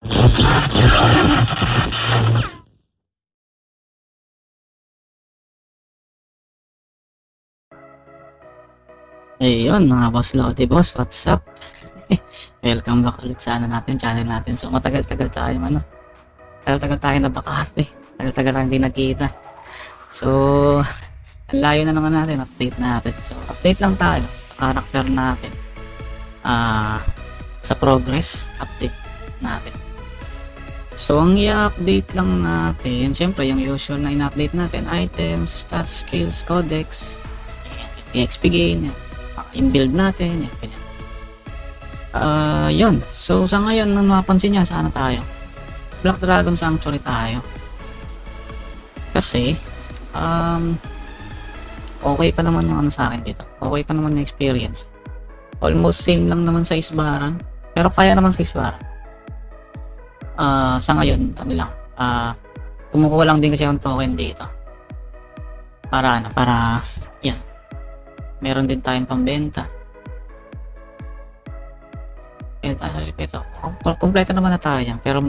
Ayun mga boss Lodi boss, what's up? Welcome back ulit sa channel natin. So matagal-tagal tayo tagal-tagal tayo nabakate. Tagal-tagal tayo hindi nagkita. So, ang layo na naman natin, update natin. So, update lang tayo sa character natin. Sa progress, update natin. So, ang i-update lang natin, syempre yung usual na in-update natin, items, stats, skills, codex, EXP gain, yung build natin, yan, ganyan. Yun. So, sa ngayon, nang mapansin niya, sana tayo? Black Dragon Sanctuary tayo. Kasi, okay pa naman yung ano sa akin dito. Okay pa naman yung experience. Almost same lang naman sa Isbaran. Pero kaya naman sa Isbaran. Sa ngayon, ano lang, kumukuha lang din kasi yung token dito. Para, yan. Meron din tayong pambenta. Ito, kompleto naman na tayo yan. Pero,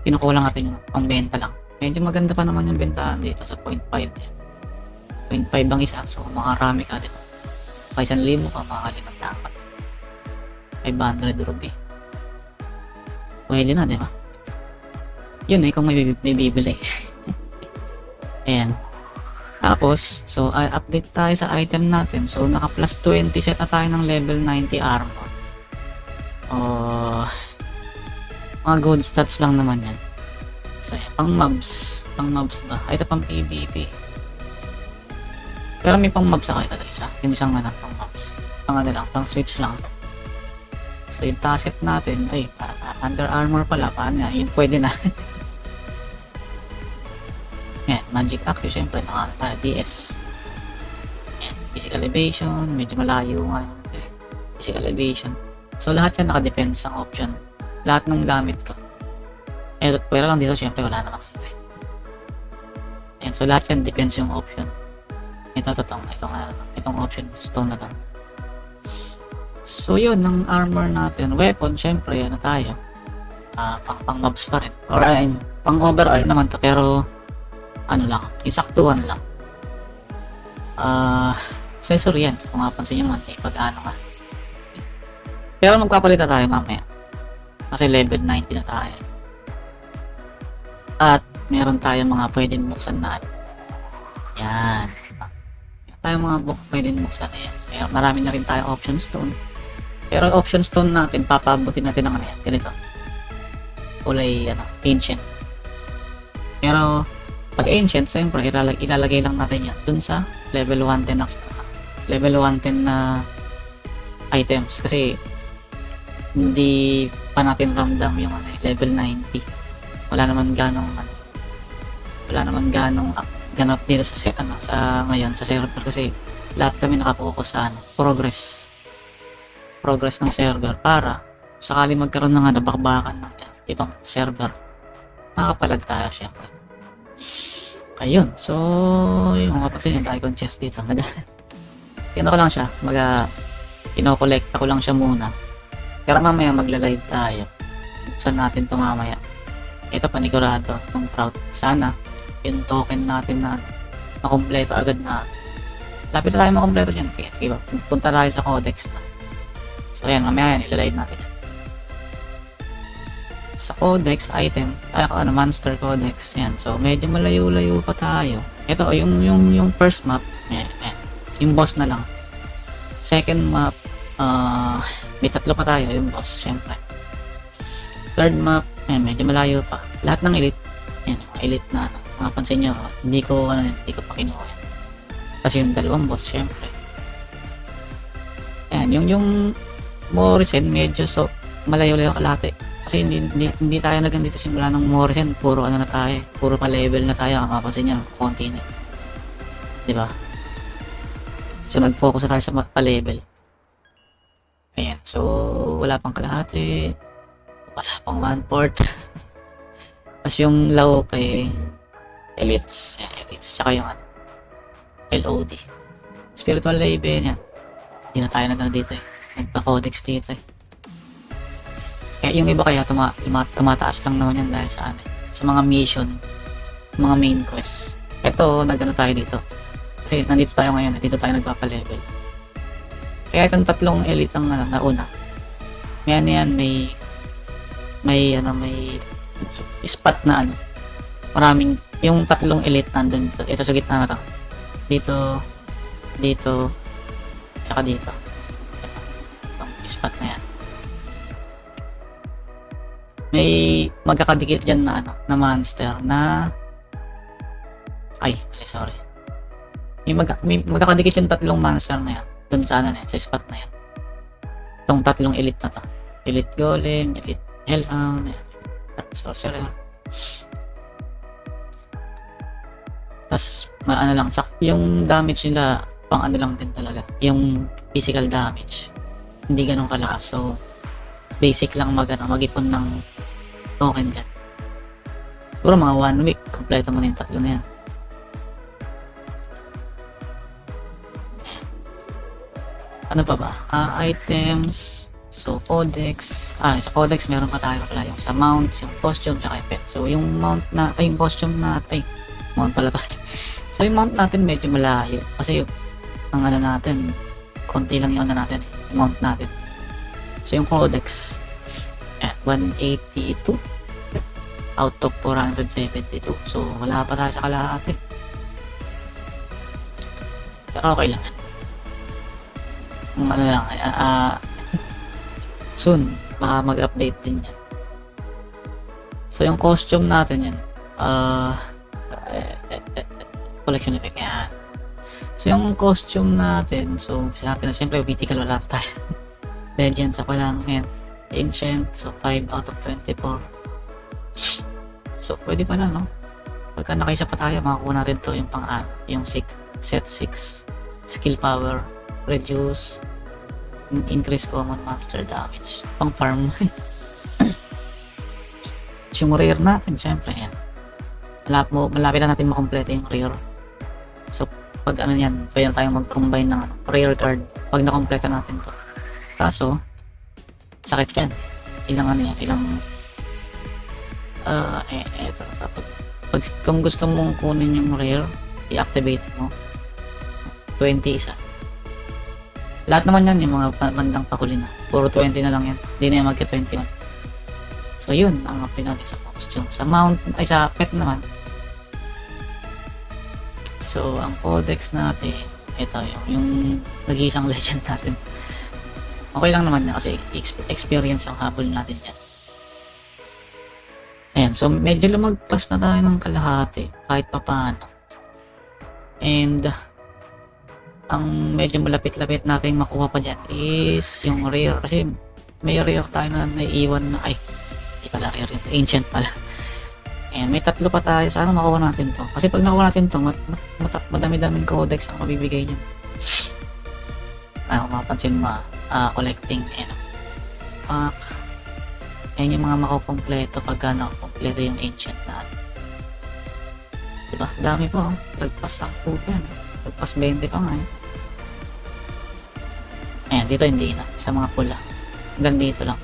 kinukulang natin yung pambenta lang. Medyo maganda pa naman yung bentahan dito sa 0.5 yan. 0.5 ang isa. So, makarami ka dito. Kaya 1,000 ka, makakalimat dapat. 500 ruby. Pwede na, di ba? Yun kung may bibili. Ayan. Tapos, so, update tayo sa item natin. So, naka plus 20 set na tayo ng level 90 armor. Mga good stats lang naman yan. So, pang mobs ba? Ito pang PvP. Pero may pang mobs ako ito isa. Yung isang pang mobs. Pang switch lang. So, yung tasset natin, para under armor pala, paano nga, yun pwede na. Yan, magic axe, syempre, DS. Yan, physical evasion, medyo malayo nga yun. Physical evasion. So, lahat yan nakadepends ang option. Lahat ng gamit ko. Pero lang dito, syempre, wala naman. Yan, so lahat yan depends yung option. Itong option, stone na to. So, yun, ng armor natin. Weapon, syempre, tayo. Pang mobs pa rin. Or, pang overall naman to, pero, isaktuhan lang. Accessory yan. Kung mapansin nyo naman, pag-ano nga. Pero magpapalit na tayo mamaya. Kasi level 90 na tayo. At, meron tayong mga pwedeng buksan na yan. Meron tayong mga pwedeng buksan na yan. Marami na rin tayo option stone. Pero option stone natin, papabutin natin ng yan. Ganito. Kulay, ancient. Pero, pag ancient, siyempre, ilalagay lang natin yan dun sa level 110 na items. Kasi, hindi pa natin ramdam yung level 90. Wala naman ganong ganap dito sa ngayon sa server kasi lahat kami nakapokus sa progress ng server para sakali magkaroon ng bakbakan ng ibang server makapalag tayo syempre. Ayun, so yung kapagsin yung Tycoon chest dito ko lang siya kinokolekta ko lang siya muna pero mamaya magla-live tayo buksan natin to mamaya. Ito panigurado itong crowd. Sana yung token natin na makompleto agad na. Lapit na tayo makompleto dyan. Sige ba? Punta tayo sa codex na. So yan, mamaya yan, ilalive natin. Sa codex item, monster codex. Yan. So medyo malayo-layo pa tayo. Ito, yung first map, yan. Yung boss na lang. Second map, may 3 pa tayo, yung boss, syempre. Third map, medyo malayo pa. Lahat ng elite, yan, elite na mapansin nyo, hindi ko pa kinuha yan. Kasi yung 2 boss, syempre. Yan, yung Morrison, medyo malayo-layo kalate. Kasi hindi tayo nagandito simula ng Morrison, puro na tayo, puro pa level na tayo, mapansin nyo, konti na. Diba? So, nag-focus na tayo sa pa-level. Ayan, so, wala pang kalahati. Wala pang 1/4. Tapos yung low kay elites. Yan, elites. Tsaka yung LOD. Spiritual Raven yan. Hindi na tayo dito Nagpa-codex dito Kaya yung iba kaya tumataas lang naman yan dahil sa ano, sa mga mission, mga main quest. Ito, nagano tayo dito. Kasi nandito tayo ngayon, dito tayo nagpapa-level. Kaya itong tatlong elite ang ano, nauna. May ano yan, may spot na ano. Maraming, yung tatlong elite nandun. Ito sa gitna na to. Dito, tsaka dito. Ito, itong spot na yan. May magkakadikit dyan na ano, na monster na sorry. May magkakadikit yung tatlong monster na yan. Doon sa ano na yan, sa spot na yan. Itong tatlong elite na to. Elite Golem, Elite Hellhound, Sorcerer. Tas, ano lang, yung damage nila, pang ano lang din talaga. Yung physical damage. Hindi ganun kalakas. So, basic lang mag-ipon ng token dyan. Siguro mga 1 week, kompleto mo na yung tatlo na yan. Ano pa ba? Items. So, codex. Sa codex, meron pa tayo pala yung sa mount, yung costume, tsaka yung pet. So, yung mount na, yung costume na, mount pala tayo. So, yung mount natin medyo malayo. Kasi ang ano natin, konti lang yung ano natin, yung mount natin. So, yung codex, 182 out of 472. So, wala pa tayo sa kalahati. Pero okay lang. Ano lang, soon, baka mag-update din yan. So, yung costume natin yan, collection effect yan. So, yung costume natin, so, bisa natin na syempre, vertical wala pa tayo. Legends ako lang, yan. Ancient, so 5 out of 24. So, pwede pa na, no? Pagka nakaisa pa tayo, makakuha natin to yung yung set 6. Skill power, reduce, increase common monster damage. Pang farm. Yung rare natin, syempre yan. Malapit na natin makompleto yung rare. So, pag ano yan, pwede na tayong mag-combine ng rare card pag nakompleto natin to. Kaso, sakit yan. Kung gusto mong kunin yung rare, i-activate mo. 20 isa. Lahat naman yan, yung mga bandang pakuli na. Puro 20 na lang yan. Hindi na yan magka-21. So, yun ang update natin sa costume. Sa mount, sa pet naman. So, ang codex natin, ito yung nag-iisang legend natin. Okay lang naman na kasi experience ang habol natin yan. Ayan, so medyo lumagpas na tayo ng kalahati kahit pa paano. And ang medyo malapit-lapit natin makuha pa dyan is yung rare. Kasi may rare tayo na naiiwan na, hindi pala rare yun, ancient pala. Ayan, may tatlo pa tayo. Sana makuha natin to. Kasi pag nakuha natin to, madami-daming codex ang mabibigay niyan. Kung mapansin mo, collecting, ayan yung mga makukompleto pagka nakukompleto yung ancient natin. Diba? Dami po. Lagpas ako yan. Lagpas 20 pa nga. Ayan, dito hindi na. Sa mga pula. Hanggang dito lang.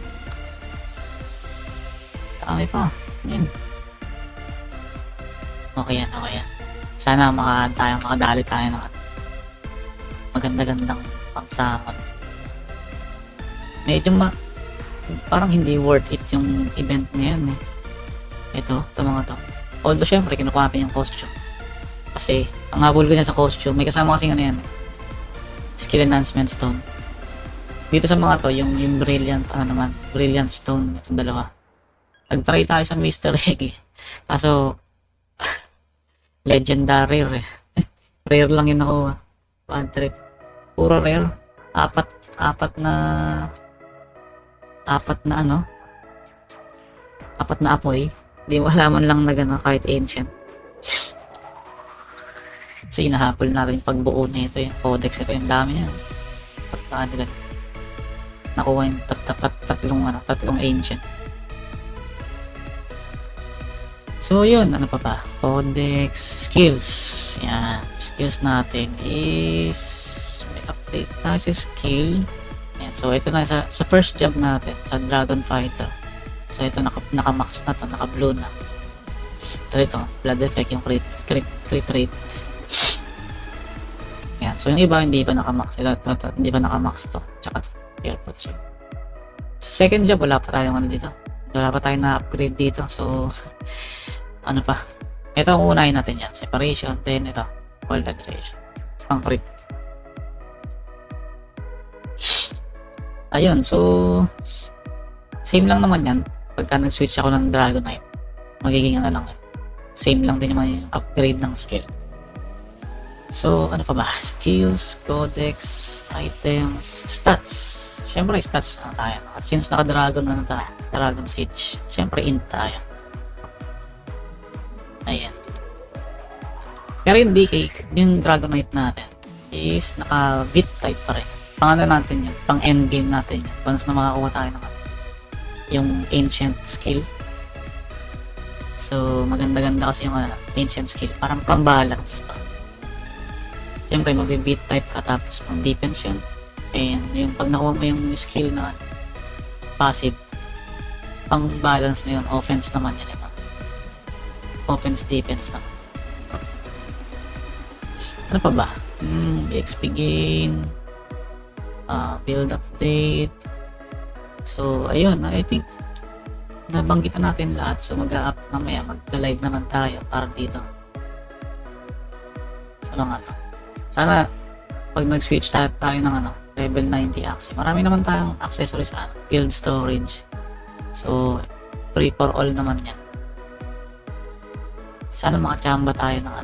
Dami pa. Ayan. Okay yan. Sana makadali tayo ng maganda-gandang pangsamot. Medyo parang hindi worth it yung event ngayon eh. Ito mga to. Although syempre kinukuha natin yung costume. Kasi ang habol ko niya sa costume, may kasama kasing ano yan eh. Skill enhancement stone. Dito sa mga to, yung brilliant, brilliant stone, itong dalawa. Nag-try tayo sa Mr. Egg eh. Kaso, legendary rare eh. Rare lang yun nakuha. Bad trip. Puro rare. Apat na apoy. Hindi mo alaman lang na kahit ancient. Kasi hinahapol natin yung pagbuo na ito, yung codex, ito yung dami niya. Pagka nakuha yung tatlong ancient. So yun, ano pa ba? Codex, skills. Yan, skills natin is may update na si skill. Yan, so ito na sa first job natin, sa Dragon Fighter. So ito naka-max na to, naka-blue na. So ito, blood effect, yung crit rate. Yan. So yung iba hindi pa naka-max. Ito, hindi pa naka-max to. Tsaka to, airpods yun. Second job, wala pa tayong ano dito. Wala pa tayong na-upgrade dito. So, ano pa. Ito ang unahin natin yan. Separation, then ito, cold aggression. Ang crit. Ayun, so same lang naman yan. Pagka nag-switch ako ng Dragonite, magiging ano lang yan. Same lang din naman yung upgrade ng skill. So, ano pa ba? Skills, codex, items, stats. Siyempre, stats na tayo. At since naka-dragon na tayo, Dragon Sage, siyempre int tayo. Ayan. Pero hindi yung Dragonite natin is naka-bit type pa rin. Pang ano natin yun, pang endgame natin yun. Once na makakuha tayo ng yung ancient skill. So, maganda-ganda kasi yung ancient skill. Parang pang-balance pa. Siyempre, mag-beat type ka tapos pang defense yun. And yung pag nakuha mo yung skill na passive, pang-balance na yun. Offense naman yan ito. Offense, defense naman. Ano pa ba? XP gain. Build update. So, ayun. I think nabanggit na natin lahat. So, mag-up mamaya. Mag-live naman tayo para dito. So, lang ito. Sana, pag nag-switch tayo ng level 90 access. Marami naman tayong accessories guild storage. So, free for all naman yan. Sana makachamba tayo ng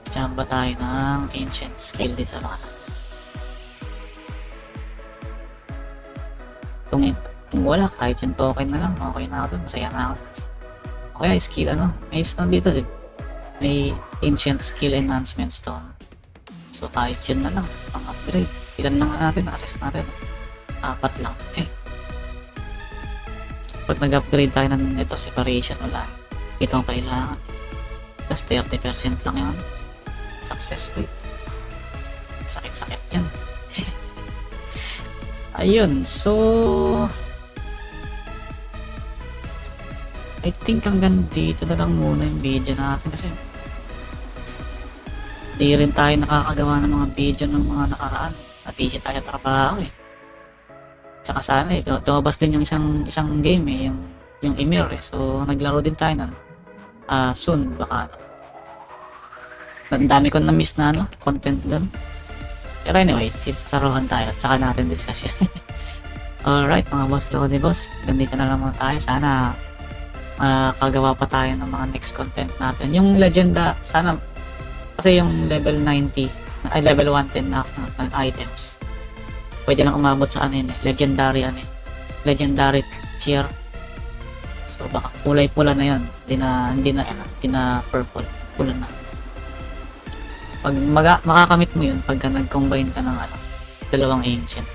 chamba tayo ng ancient skill dito sa mga kung wala, kahit yung token na lang, okay na ako dun, masaya na ako. Okay, skill may stone dito din. May ancient skill enhancement stone. So kahit yun na lang, pang upgrade. Ilan lang natin, access natin. 4 lang. Pag nag-upgrade tayo ng ito, separation, wala. Ito ang kailangan. Plus 30% lang yun. Success rate. Sakit-sakit yan. Ayun, so I think hanggang dito na lang muna yung video natin kasi di rin tayo nakakagawa ng mga video ng mga nakaraan. Busy tayo trabaho Tsaka sana lumabas din yung isang game yung Emir So naglaro din tayo nun. Soon baka ang dami ko na-miss na content doon. Pero anyway, sasaruhan tayo. Tsaka natin discuss yun. Alright mga boss, Lodi boss. Ganito na lang muna tayo. Sana makagawa pa tayo ng mga next content natin. Yung legenda, sana kasi yung level 90 ay level 110 na items. Pwede lang umabot sa legendary legendary tier. So baka kulay pula na yun. Hindi na purple. Pula na. Pag makakamit mo yun pagka nag-combine ka ng dalawang ancient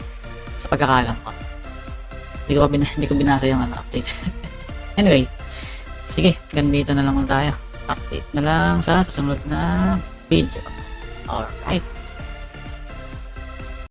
sa pagkakalam ko. Hindi ko binasa yung update. Anyway, sige, ganito na lang tayo. Update na lang sa susunod na video. Alright.